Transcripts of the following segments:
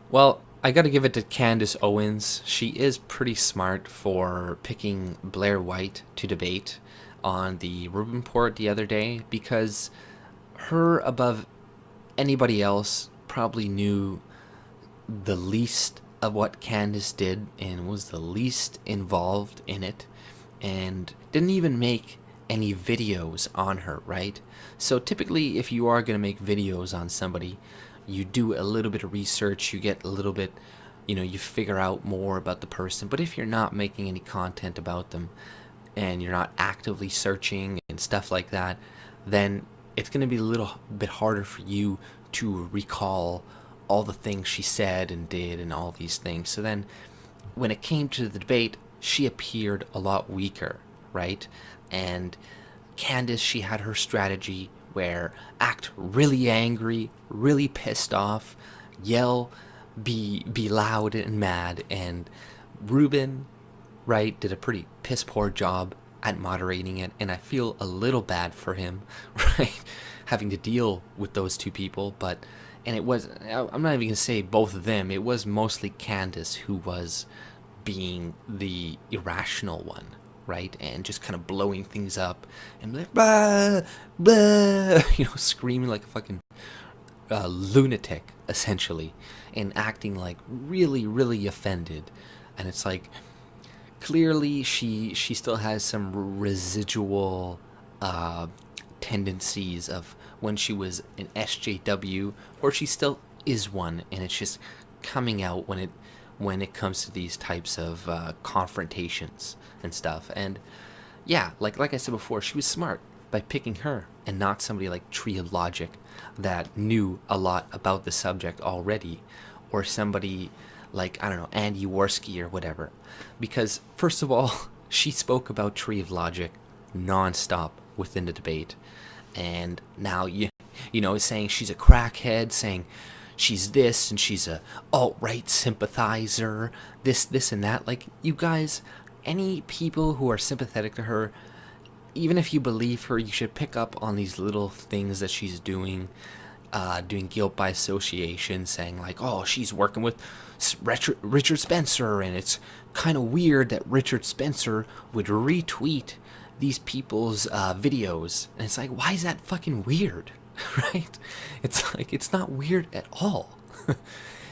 Well, I gotta give it to Candace Owens. She is pretty smart for picking Blaire White to debate on the Rubin Report the other day because her, above anybody else, probably knew the least of what Candace did and was the least involved in it and didn't even make any videos on her, right? So typically, if you are going to make videos on somebody, you do a little bit of research, you get a little bit, you figure out more about the person. But if you're not making any content about them and you're not actively searching and stuff like that, then it's going to be a little bit harder for you to recall all the things she said and did and all these things. So then when it came to the debate, she appeared a lot weaker, right? And Candace, she had her strategy where act really angry, really pissed off, yell, be loud and mad, and Ruben, right, did a pretty piss poor job at moderating it, and I feel a little bad for him, right, having to deal with those two people. But and it was, I'm not even gonna say both of them. It was mostly Candace who was being the irrational one, right, and just kind of blowing things up and like blah, blah, screaming like a fucking lunatic essentially, and acting like really, really offended. And it's like clearly she still has some residual tendencies of when she was an SJW, or she still is one, and it's just coming out when it comes to these types of confrontations and stuff. And yeah, like I said before, she was smart by picking her and not somebody like Tree of Logic that knew a lot about the subject already, or somebody like, I don't know, Andy Worski or whatever. Because first of all, she spoke about Tree of Logic nonstop within the debate, and now saying she's a crackhead, saying she's this and she's a alt-right sympathizer, this and that. Like, you guys, any people who are sympathetic to her, even if you believe her, you should pick up on these little things that she's doing guilt by association, saying like, oh, she's working with Richard Spencer, and it's kind of weird that Richard Spencer would retweet these people's videos. And it's like, why is that fucking weird? Right? It's like, it's not weird at all.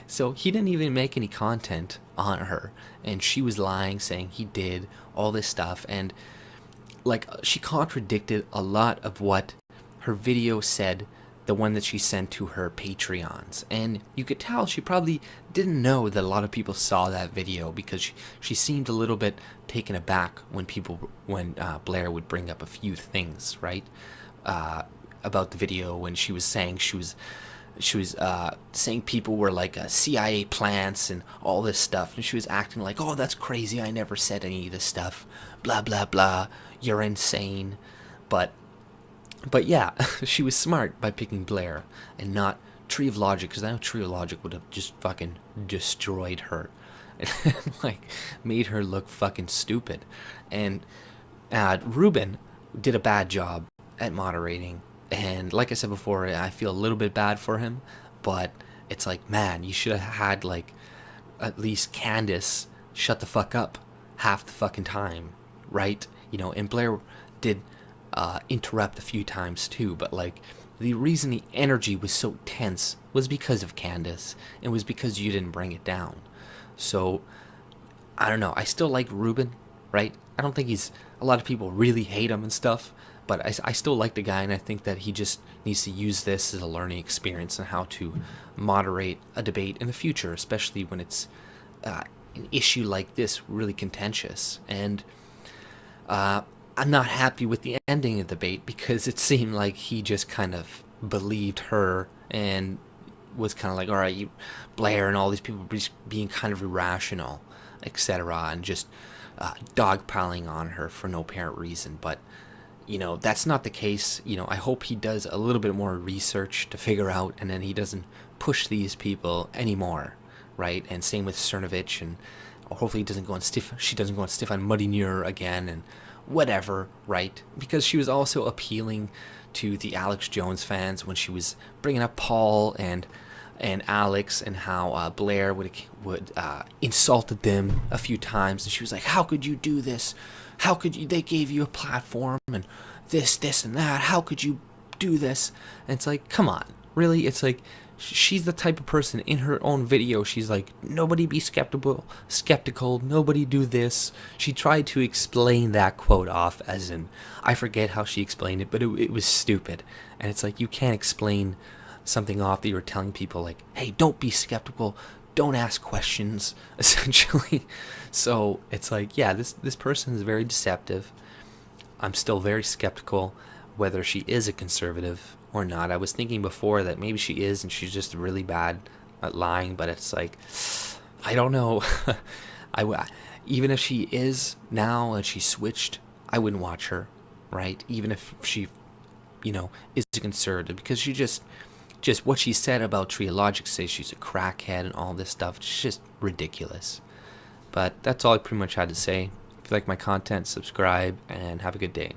So he didn't even make any content on her, and she was lying, saying he did all this stuff. And like, she contradicted a lot of what her video said, the one that she sent to her Patreons. And you could tell she probably didn't know that a lot of people saw that video, because she seemed a little bit taken aback when Blaire would bring up a few things, right, about the video, when she was saying saying people were like CIA plants and all this stuff, and she was acting like, oh, that's crazy, I never said any of this stuff, blah blah blah, you're insane. But yeah, she was smart by picking Blaire and not Tree of Logic, because I know Tree of Logic would have just fucking destroyed her and like made her look fucking stupid. And Ruben did a bad job at moderating, and like I said before, I feel a little bit bad for him. But it's like, man, you should have had like at least Candace shut the fuck up half the fucking time, right? And Blaire did interrupt a few times too, but like, the reason the energy was so tense was because of Candace, and was because you didn't bring it down. So I don't know, I still like Ruben, right? I don't think a lot of people really hate him and stuff, but I still like the guy, and I think that he just needs to use this as a learning experience on how to moderate a debate in the future, especially when it's an issue like this, really contentious. And I'm not happy with the ending of the debate, because it seemed like he just kind of believed her and was kind of like, all right, Blaire and all these people just being kind of irrational, etc., and just dogpiling on her for no apparent reason. But that's not the case. I hope he does a little bit more research to figure out, and then he doesn't push these people anymore, right? And same with Cernovich, and hopefully she doesn't go on Stefan Mudinier again, and whatever, right? Because she was also appealing to the Alex Jones fans when she was bringing up Paul and and Alex, and how Blaire would insulted them a few times, and she was like, "How could you do this? How could you? They gave you a platform, and this, and that. How could you do this?" And it's like, come on, really? It's like she's the type of person in her own video. She's like, nobody be skeptical. Nobody do this. She tried to explain that quote off as in, I forget how she explained it, but it was stupid. And it's like, you can't explain something off that you're telling people like, hey, don't be skeptical, don't ask questions, essentially. So it's like, yeah, this person is very deceptive. I'm still very skeptical whether she is a conservative or not. I was thinking before that maybe she is and she's just really bad at lying, but it's like, I don't know. Even if she is now and she switched, I wouldn't watch her, right? Even if she, is a conservative, because she just what she said about Triologic, say she's a crackhead and all this stuff, it's just ridiculous. But that's all I pretty much had to say. If you like my content, subscribe and have a good day.